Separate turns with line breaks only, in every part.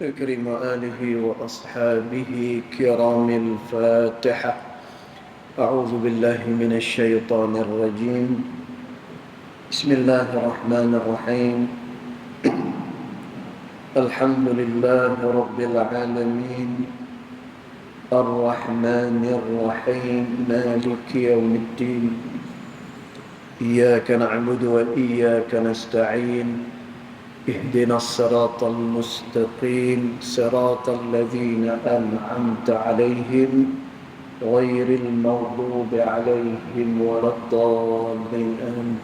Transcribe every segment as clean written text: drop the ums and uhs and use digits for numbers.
أكرم آله وأصحابه كرام الفاتحة. أعوذ بالله من الشيطان الرجيم. بسم الله الرحمن الرحيم. الحمد لله رب العالمين الرحمن الرحيم مالك يوم الدين. إياك نعبد وإياك نستعين. اهدنا الصراط المستقيم صراط الذين أنعمت عليهم غير المغضوب عليهم ولا الضالين.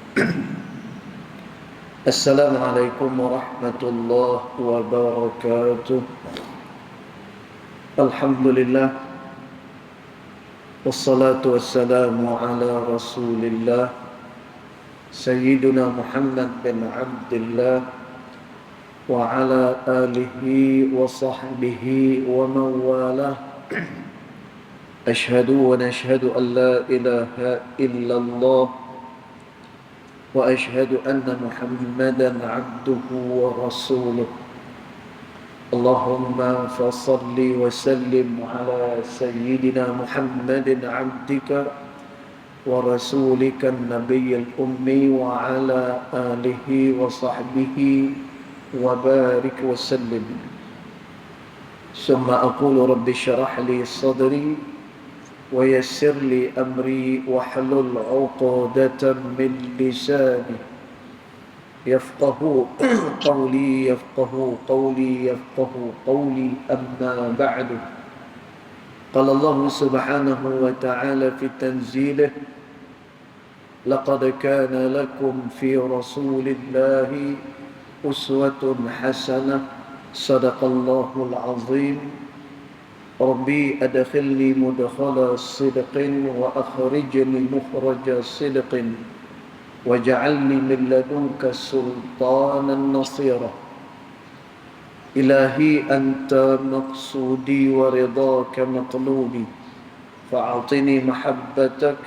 السلام عليكم ورحمة الله وبركاته. الحمد لله والصلاة والسلام على رسول الله سيدنا محمد بن عبد الله وعلى آله وصحبه ومن والاه. أشهد ونشهد أن لا إله إلا الله وأشهد أن محمدا عبده ورسوله. اللهم فصل وسلم على سيدنا محمد عبدك ورسولك النبي الأمي وعلى آله وصحبه وبارك وسلم. ثم أقول رب اشرح لي صدري ويسر لي أمري واحلل عقدة من لساني يفقه قولي أما بعد. قال الله سبحانه وتعالى في تنزيله: لقد كان لكم في رسول الله أسوة حسنة. صدق الله العظيم. ربي أدخلني مدخل صدق وأخرجني مخرج صدق واجعلني من لدنك سلطانا نصيرا. إلهي أنت مقصودي ورضاك مطلوبي فأعطني محبتك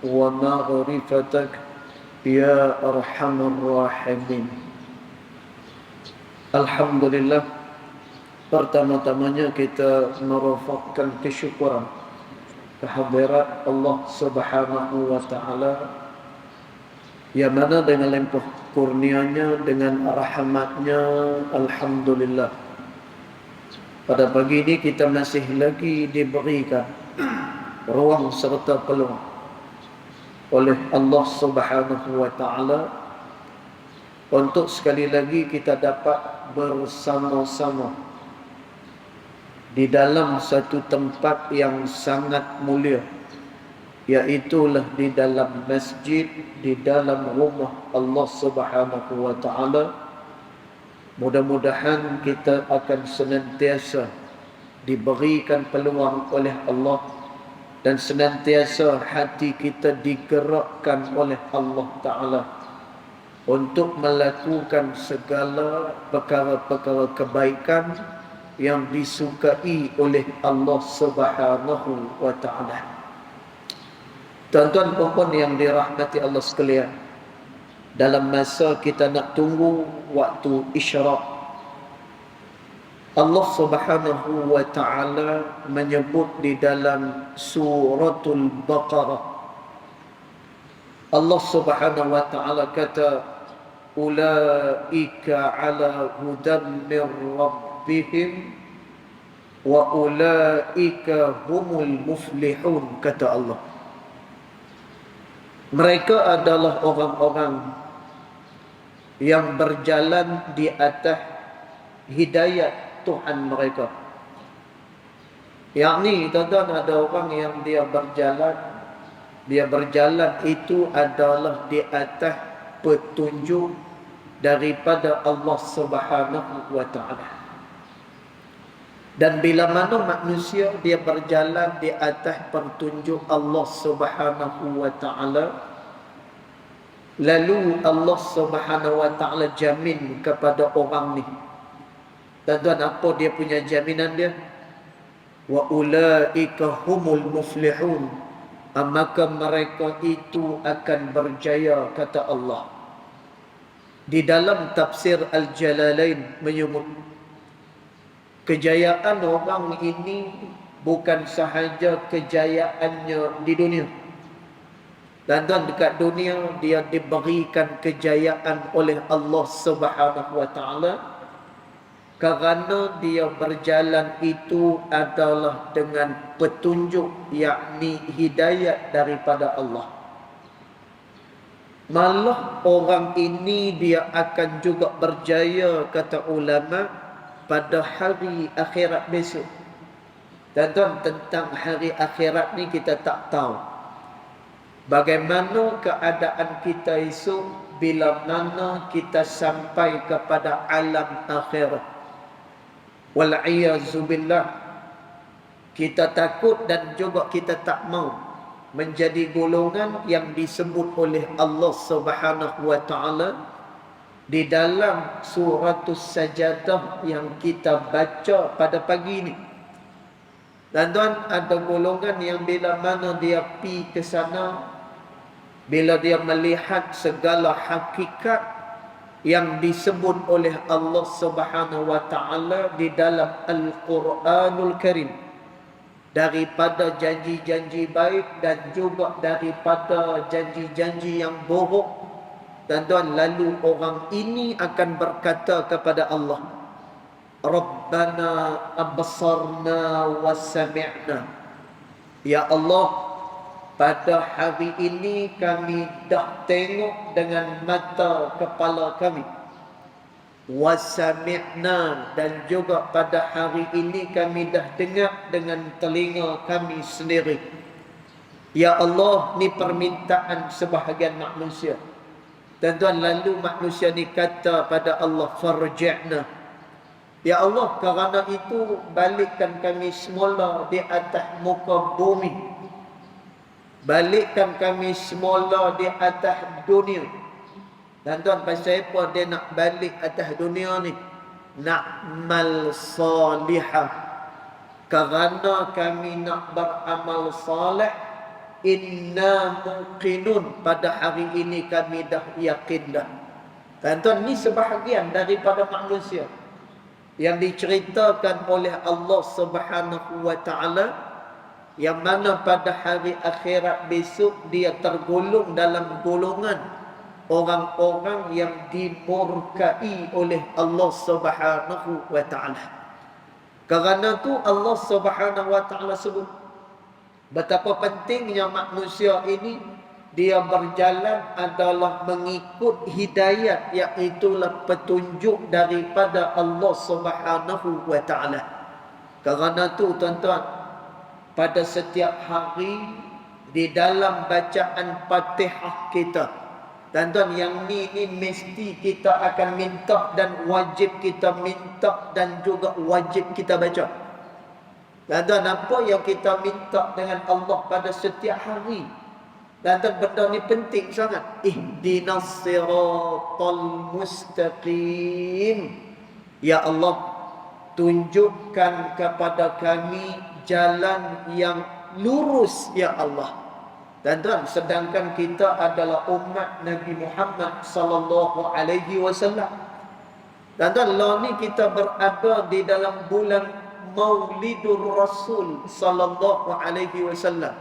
ومغرفتك يا أرحم الراحمين. Alhamdulillah, pertama-tamanya kita merafakkan kesyukuran kehadirat Allah Subhanahu wa taala yang mana dengan limpah kurnianya, dengan rahmatnya, alhamdulillah, pada pagi ini kita masih lagi diberikan ruang serta peluang oleh Allah Subhanahu wa taala untuk sekali lagi kita dapat bersama-sama di dalam satu tempat yang sangat mulia, iaitulah di dalam masjid, di dalam rumah Allah Subhanahu wa taala. Mudah-mudahan kita akan senantiasa diberikan peluang oleh Allah dan senantiasa hati kita digerakkan oleh Allah taala untuk melakukan segala perkara-perkara kebaikan yang disukai oleh Allah Subhanahu wa taala. Tuan-tuan puan yang dirahmati Allah sekalian, dalam masa kita nak tunggu waktu isyraq, Allah Subhanahu wa taala menyebut di dalam suratul Baqarah, Allah Subhanahu wa taala kata, ulaika ala hudan min rabbihim wa ulaika humul muflihun. Kata Allah, mereka adalah orang-orang yang berjalan di atas hidayat Tuhan mereka. Yakni tuan-tuan, ada orang yang dia berjalan itu adalah di atas petunjuk daripada Allah Subhanahu wa taala. Dan bila mana manusia dia berjalan di atas petunjuk Allah Subhanahu wa taala, lalu Allah Subhanahu wa taala jamin kepada orang ni. Tuan-tuan, apa dia punya jaminan dia? Wa ulaika humul muflihun. Maka mereka itu akan berjaya, kata Allah. Di dalam tafsir Al-Jalalain menyebut Kejayaan orang ini bukan sahaja kejayaannya di dunia. Dan dekat dunia dia diberikan kejayaan oleh Allah Subhanahu wa taala kerana dia berjalan itu adalah dengan petunjuk, yakni hidayat daripada Allah. Malah orang ini dia akan juga berjaya, kata ulama, pada hari akhirat besok. Dan tentang hari akhirat ni kita tak tahu bagaimana keadaan kita esok bila mana kita sampai kepada alam akhirat. Wal'iyazubillah. Kita takut dan juga kita tak mau menjadi golongan yang disebut oleh Allah Subhanahu wa taala di dalam suratul Sajadah yang kita baca pada pagi ini. Dan ada golongan yang bila mana dia pi ke sana, bila dia melihat segala hakikat yang disebut oleh Allah Subhanahu wa taala di dalam Al-Quranul Karim, daripada janji-janji baik dan juga daripada janji-janji yang buruk, dan lalu orang ini akan berkata kepada Allah, Rabbana absarna wa sami'na. Ya Allah, pada hari ini kami dah tengok dengan mata kepala kami, wa sami'na, dan juga pada hari ini kami dah dengar dengan telinga kami sendiri. Ya Allah, ni permintaan sebahagian manusia. Dan lalu manusia ni kata pada Allah, farji'na. Ya Allah, kerana itu balikkan kami semula di atas muka bumi, balikkan kami semula di atas dunia. Dan pasal apa dia nak balik atas dunia ni? Na'mal salihah, kerana kami nak beramal salih. Inna muqinun, pada hari ini kami dah yakin dah. Dan ni sebahagian daripada manusia yang diceritakan oleh Allah Subhanahu wa taala, yang mana pada hari akhirat besok dia tergolong dalam golongan orang-orang yang dimurkai oleh Allah Subhanahu wa taala. Kerana tu Allah Subhanahu wa taala sebut betapa pentingnya manusia ini dia berjalan adalah mengikut hidayat, iaitulah petunjuk daripada Allah Subhanahu wa taala. Kerana tu tuan-tuan, pada setiap hari di dalam bacaan Fatihah kita, tuan-tuan, yang ni mesti kita akan minta dan wajib kita minta dan juga wajib kita baca. Tuan-tuan, apa yang kita minta dengan Allah pada setiap hari? Dan benda ni penting sangat. Ihdinas siratal mustaqim. Ya Allah, tunjukkan kepada kami jalan yang lurus, ya Allah. Dan sedangkan kita adalah umat Nabi Muhammad sallallahu alaihi wasallam. Dan lah ni kita berada di dalam bulan Maulidur Rasul sallallahu alaihi wasallam.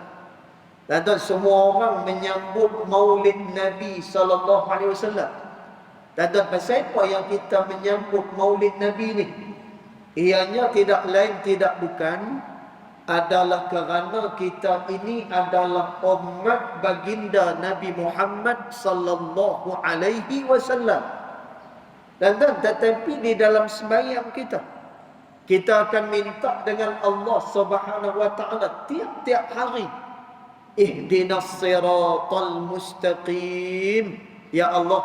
Dan semua orang menyambut Maulid Nabi sallallahu alaihi wasallam. Dan pasal apa yang kita menyambut Maulid Nabi ni? Ianya tidak lain tidak bukan adalah kerana kita ini adalah umat baginda Nabi Muhammad sallallahu alaihi wasallam. Dan tetapi di dalam sembahyang kita akan minta dengan Allah Subhanahu wa taala tiap-tiap hari, ihdinas siratal mustaqim. Ya Allah,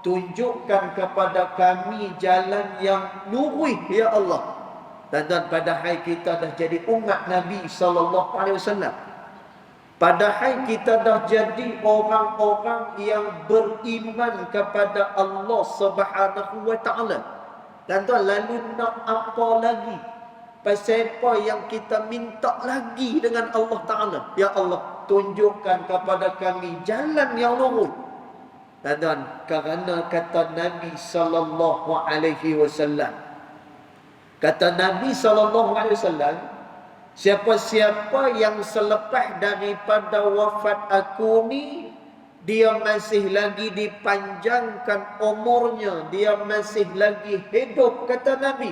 tunjukkan kepada kami jalan yang lurus, ya Allah. Dan padahal kita dah jadi umat Nabi sallallahu alaihi wasallam. Padahal kita dah jadi orang-orang yang beriman kepada Allah Subhanahu wa taala. Dan lalu nak apa lagi? Pasal apa yang kita minta lagi dengan Allah Ta'ala? Ya Allah, tunjukkan kepada kami jalan yang lurus. Dan kerana kata Nabi sallallahu alaihi wasallam, Kata Nabi SAW, siapa-siapa yang selepas daripada wafat aku ni, dia masih lagi dipanjangkan umurnya, dia masih lagi hidup, kata Nabi.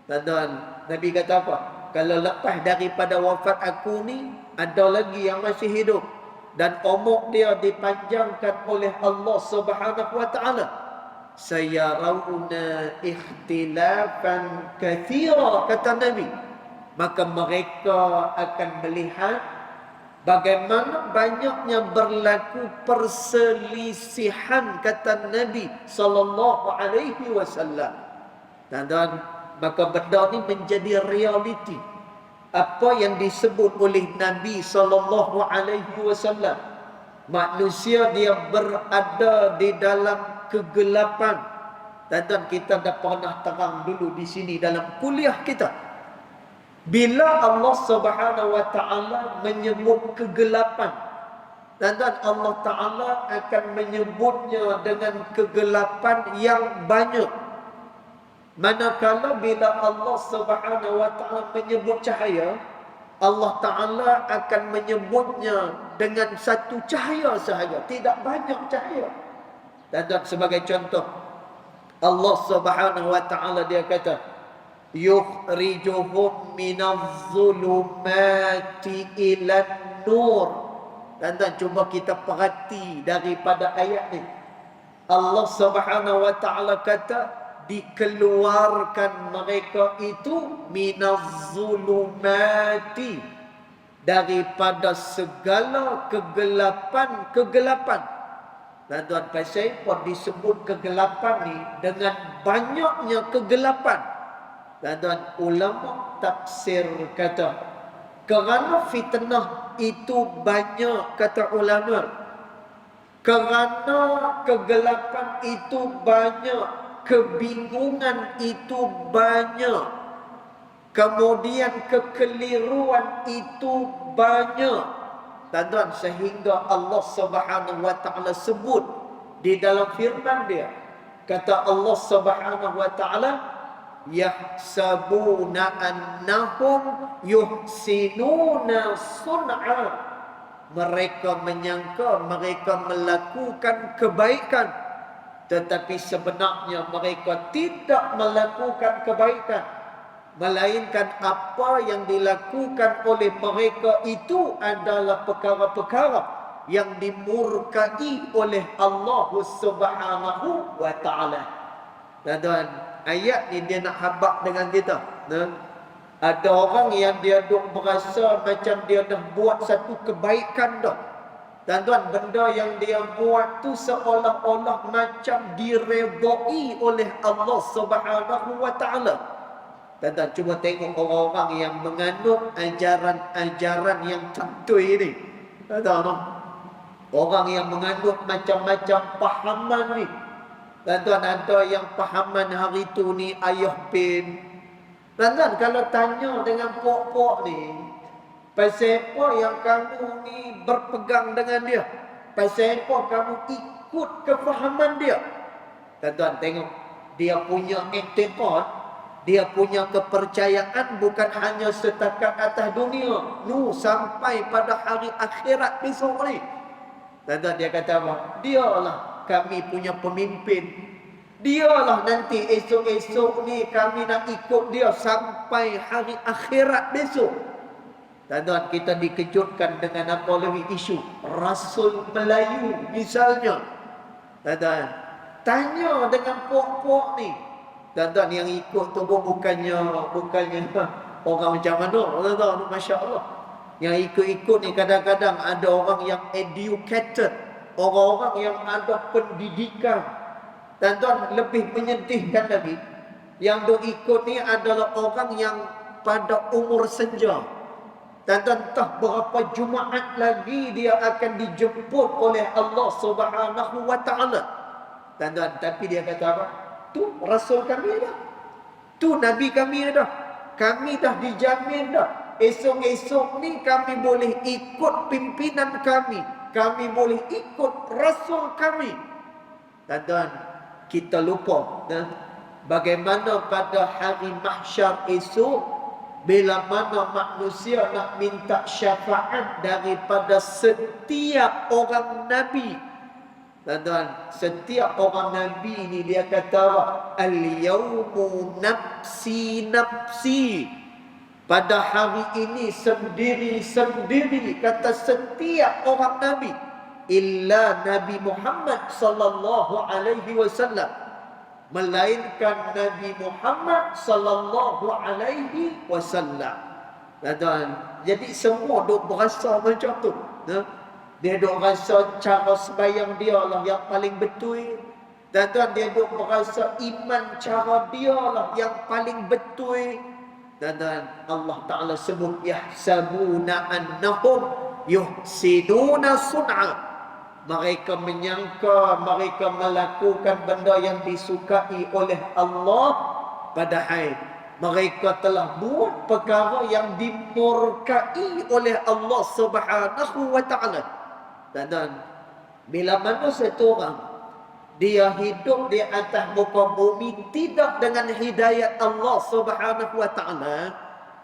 Dan Nabi kata apa? Kalau lepas daripada wafat aku ni, ada lagi yang masih hidup dan umur dia dipanjangkan oleh Allah Subhanahu wa taala, sayarawna ikhtilafan katsira, kata Nabi, maka mereka akan melihat bagaimana banyaknya berlaku perselisihan, kata Nabi sallallahu alaihi wasallam. Dan maka benda ni menjadi realiti. Apa yang disebut oleh Nabi sallallahu alaihi wasallam, manusia dia berada di dalam kegelapan. Dan kita dah pernah terang dulu di sini dalam kuliah kita, bila Allah Subhanahu wa taala menyebut kegelapan, dan Allah taala akan menyebutnya dengan kegelapan yang banyak. Manakala bila Allah Subhanahu wa taala menyebut cahaya, Allah taala akan menyebutnya dengan satu cahaya sahaja, tidak banyak cahaya. Dan sebagai contoh, Allah Subhanahu wa taala dia kata, yukhrijuhum minadh-dhulumati ilan nur. Dan cuba kita perhati daripada ayat ni, Allah Subhanahu wa taala kata dikeluarkan mereka itu minadh-dhulumati, daripada segala kegelapan-kegelapan. Dan tuan pasal pun disebut kegelapan ni dengan banyaknya kegelapan. Dan tuan ulama tafsir kata, kerana fitnah itu banyak, kata ulama, kerana kegelapan itu banyak, kebingungan itu banyak, kemudian kekeliruan itu banyak. Tuan-tuan, sehingga Allah Subhanahu wa taala sebut di dalam firman dia, kata Allah Subhanahu wa taala, yahsabuna annahum yuhsinuna sun'a. Mereka menyangka mereka melakukan kebaikan, tetapi sebenarnya mereka tidak melakukan kebaikan, melainkan apa yang dilakukan oleh mereka itu adalah perkara-perkara yang dimurkai oleh Allah Subhanahu wa taala. Dan ayat ni dia nak habaq dengan kita. Ada orang yang dia duk berasa macam dia dah buat satu kebaikan dah. Dan tuan, benda yang dia buat tu seolah-olah macam diredai oleh Allah Subhanahu wa taala. Dan cuba tengok orang-orang yang menganut ajaran-ajaran yang cantui ni. Orang yang menganut macam-macam pahaman ni. Dan tuan, ada yang pahaman hari tu ni ayah pin. Dan tuan, kalau tanya dengan pok-pok ni, pasal apa yang kamu ni berpegang dengan dia? Pasal apa kamu ikut kefahaman dia? Dan tuan, tengok, dia punya i'tiqad, dia punya kepercayaan bukan hanya setakat atas dunia, sampai pada hari akhirat besok ni. Dan dia kata apa? Dialah kami punya pemimpin. Dialah nanti esok-esok ni kami nak ikut dia sampai hari akhirat besok. Dan kita dikejutkan dengan apa lagi isu Rasul Melayu misalnya. Dan tanya dengan pok-pok ni. Dan yang ikut tu pun bukannya orang macam mana, tuan-tuan, masya-Allah. Yang ikut-ikut ni kadang-kadang ada orang yang educated, orang-orang yang ada pendidikan. Dan tuan, lebih menyedihkan lagi, yang duk ikut ni adalah orang yang pada umur senja. Dan entah berapa Jumaat lagi dia akan dijemput oleh Allah Subhanahu wa taala. Dan tapi dia kata apa? Tu Rasul kami dah, tu Nabi kami dah, kami dah dijamin dah. Esok-esok ni kami boleh ikut pimpinan kami, kami boleh ikut Rasul kami. Dan kita lupa Bagaimana pada hari mahsyar esok, bila mana manusia nak minta syafaat daripada setiap orang Nabi. Tuan-tuan, setiap orang Nabi ini dia kata al-yawmu nafsi nafsi. Pada hari ini sendiri-sendiri, kata setiap orang Nabi. Illa Nabi Muhammad sallallahu alaihi wasallam, melainkan Nabi Muhammad sallallahu alaihi wasallam. Tuan, jadi semua duk berasa macam tu. Dia duk rasa cara sembahyang dia lah yang paling betul. Tuan, dia duk berasa iman cara dia lah yang paling betul. Dan Allah Ta'ala sebut yahsabuna annahum yuhsinuna sun'a. Mereka menyangka mereka melakukan benda yang disukai oleh Allah, padahal mereka telah buat perkara yang dimurkai oleh Allah Subhanahu wa Ta'ala. Dan bila mana satu orang dia hidup di atas muka bumi tidak dengan hidayat Allah Subhanahu wa Ta'ala,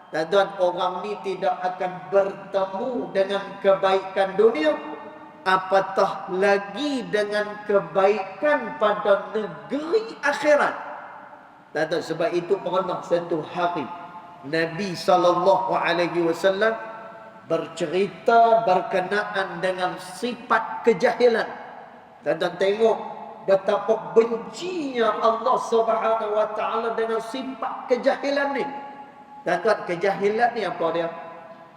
dan orang ni tidak akan bertemu dengan kebaikan dunia, apatah lagi dengan kebaikan pada negeri akhirat. Dan sebab itu pernah satu hari Nabi SAW bercerita berkenaan dengan sifat kejahilan. Dan tengok betapa bencinya Allah Subhanahu wa Ta'ala dengan sifat kejahilan ni. Dan kejahilan ni apa dia?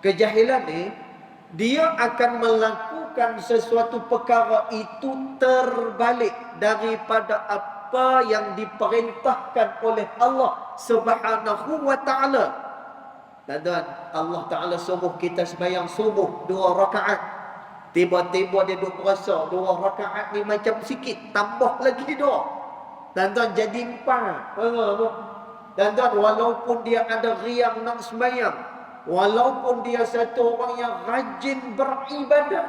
Kejahilan ni, dia akan melakukan sesuatu perkara itu terbalik daripada apa yang diperintahkan oleh Allah Subhanahu wa Ta'ala. Dan Allah Ta'ala suruh kita sembahyang subuh 2 rakaat. Tiba-tiba dia duk berasa 2 rakaat ni macam sikit, tambah lagi 2. Dan jadi 4. Dan walaupun dia ada riang nak sembahyang, walaupun dia satu orang yang rajin beribadah,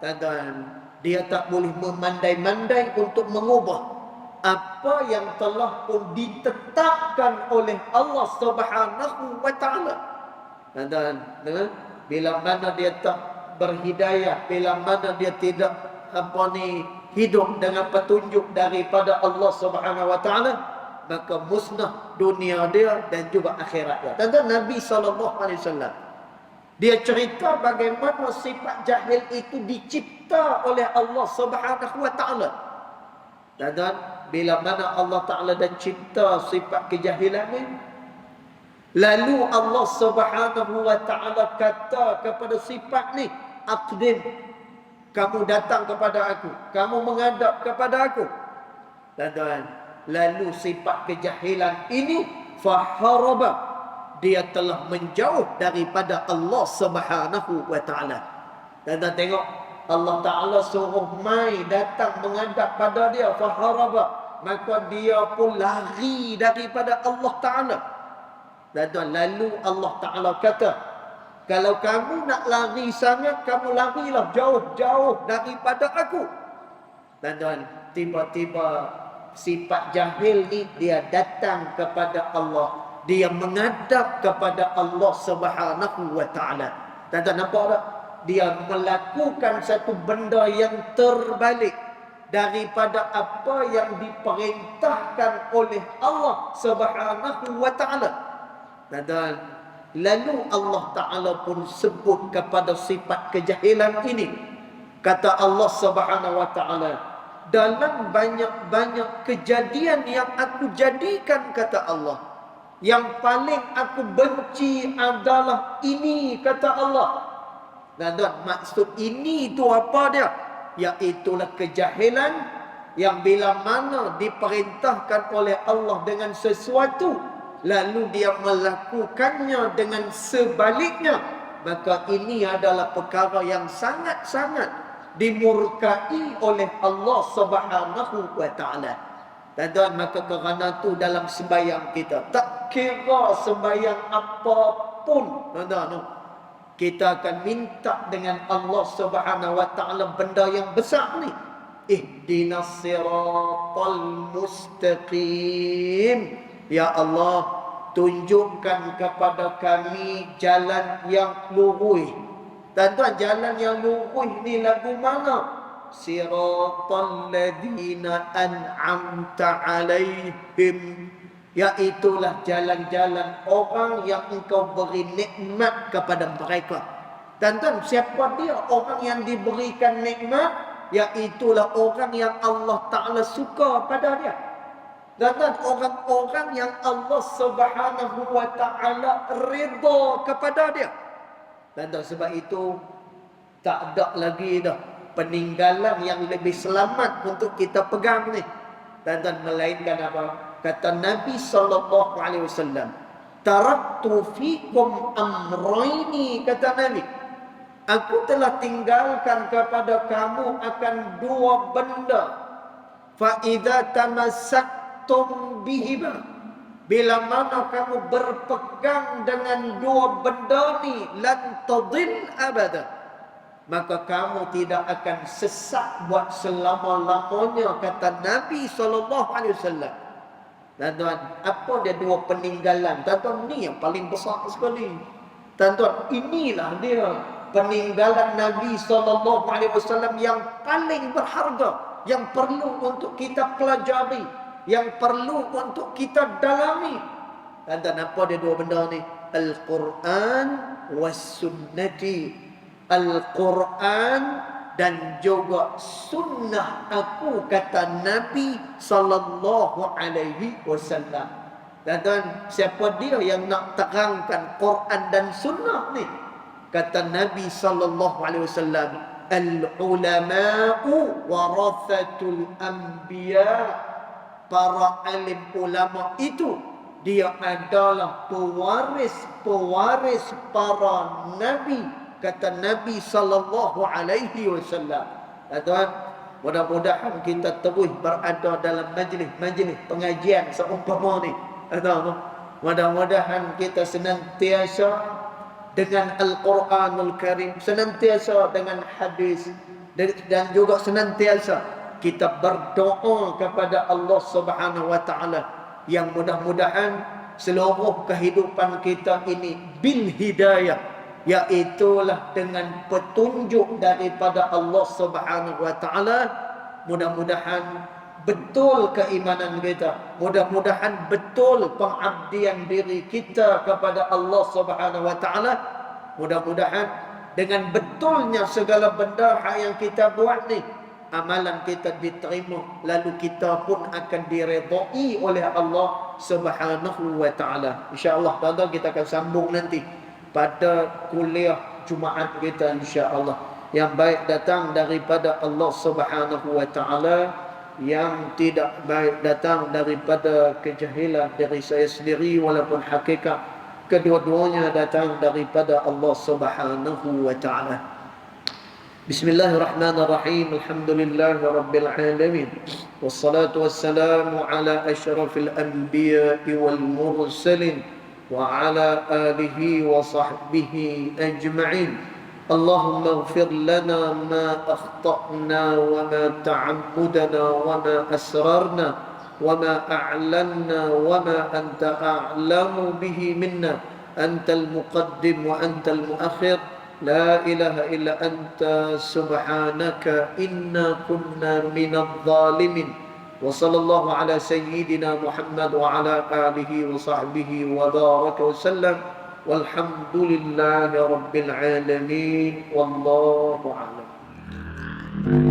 dan dia tak boleh memandai-mandai untuk mengubah apa yang telah pun ditetapkan oleh Allah Subhanahu wa Ta'ala. Dan bila mana dia tak berhidayah, bila mana dia tidak hidup dengan petunjuk daripada Allah Subhanahu wa Ta'ala, maka musnah dunia dia dan juga akhirat dia. Dan Nabi SAW dia cerita bagaimana sifat jahil itu dicipta oleh Allah Subhanahu wa Ta'ala. Dan bila mana Allah Ta'ala dah cipta sifat kejahilan ni, lalu Allah Subhanahu wa Ta'ala kata kepada sifat ni, aqdim, kamu datang kepada aku, kamu menghadap kepada aku. Dan lalu sifat kejahilan ini faharaba, dia telah menjauh daripada Allah Subhanahu wa Ta'ala. Dan tengok, Allah Ta'ala suruh mai datang menghadap pada dia, faharaba, maka dia pun lari daripada Allah Ta'ala. Dan lalu Allah Ta'ala kata, kalau kamu nak lari sangat, kamu larilah jauh-jauh daripada aku. Dan tiba-tiba sifat jahil ni dia datang kepada Allah, dia menghadap kepada Allah Subhanahu wa Ta'ala. Dan nampak tak? Dia melakukan satu benda yang terbalik daripada apa yang diperintahkan oleh Allah Subhanahu wa Ta'ala. Dan lalu Allah Ta'ala pun sebut kepada sifat kejahilan ini. Kata Allah Subhanahu wa Ta'ala, dalam banyak-banyak kejadian yang aku jadikan, kata Allah, yang paling aku benci adalah ini, kata Allah. Dan maksud ini itu apa dia? Iaitulah kejahilan yang bila mana diperintahkan oleh Allah dengan sesuatu, lalu dia melakukannya dengan sebaliknya, maka ini adalah perkara yang sangat-sangat dimurkai oleh Allah Subhanahu wa Ta'ala. Dan maka kerana tu dalam sembahyang kita, tak kira sembahyang apapun, kita akan minta dengan Allah Subhanahu wa Ta'ala benda yang besar ni. ihdinas siratal mustaqim. Ya Allah, tunjukkan kepada kami jalan yang lurus. Tuan-tuan, jalan yang lurus ni lagu mana? Siratal ladzina an'amta alaihim, iaitulah jalan-jalan orang yang engkau beri nikmat kepada mereka. Tuan-tuan, siapa dia orang yang diberikan nikmat? Iaitulah orang yang Allah Ta'ala suka pada dia. Tuan-tuan, orang-orang yang Allah Subhanahu wa Ta'ala redha kepada dia. Tuan-tuan, sebab itu tak ada lagi dah peninggalan yang lebih selamat untuk kita pegang ni. Tuan-tuan, melainkan apa? Kata Nabi SAW, taraktu fikum amraini, kata Nabi, aku telah tinggalkan kepada kamu akan dua benda. Fa idza tamassaktum bihima, bila mana kamu berpegang dengan dua benda ni, lan tadil abada, maka kamu tidak akan sesat buat selama-lamanya, kata Nabi SAW. Tuan-tuan, apa dia dua peninggalan? Tuan-tuan, ni yang paling besar sekali. Tuan-tuan, inilah dia peninggalan Nabi SAW yang paling berharga, yang perlu untuk kita pelajari, yang perlu untuk kita dalami. Tuan-tuan, apa dia dua benda ni? Al-Quran was sunnati. Al-Quran dan juga sunnah aku, kata Nabi SAW. Tuan-tuan, siapa dia yang nak terangkan Quran dan sunnah ni? Kata Nabi SAW, al-ulama'u warathatul anbiya. Para alim ulama itu, dia adalah pewaris para nabi, kata Nabi SAW. Tuan, mudah-mudahan kita terus berada dalam majlis pengajian seumpama ni. Mudah-mudahan kita senantiasa dengan Al-Quranul Karim, senantiasa dengan hadis, dan juga senantiasa kita berdoa kepada Allah Subhanahu wa Ta'ala, yang mudah-mudahan seluruh kehidupan kita ini bil hidayah, iaitulah dengan petunjuk daripada Allah Subhanahu wa Ta'ala. Mudah-mudahan betul keimanan kita, mudah-mudahan betul pengabdian diri kita kepada Allah Subhanahu wa Ta'ala. Mudah-mudahan dengan betulnya segala benda yang kita buat ni, amalan kita diterima, lalu kita pun akan diredai oleh Allah Subhanahu wa Ta'ala. InsyaAllah tuan-tuan, kita akan sambung nanti pada kuliah Jumaat kita, insya-Allah, yang baik datang daripada Allah Subhanahu wa Ta'ala, yang tidak baik datang daripada kejahilan dari saya sendiri, walaupun hakikat kedua-duanya datang daripada Allah Subhanahu wa Ta'ala. Bismillahirrahmanirrahim. Alhamdulillahi rabbil alamin. Wassalatu wassalamu ala asyrafil anbiya'i wal mursalin وعلى آله وصحبه أجمعين. اللهم اغفر لنا ما أخطأنا وما تعمدنا وما أسررنا وما أعلنا وما أنت أعلم به منا. أنت المقدم وأنت المؤخر، لا إله إلا أنت سبحانك إنا كنا من الظالمين. وصلى الله على سيدنا محمد وعلى آله وصحبه وبارك وسلم، والحمد لله رب العالمين، والله أعلم.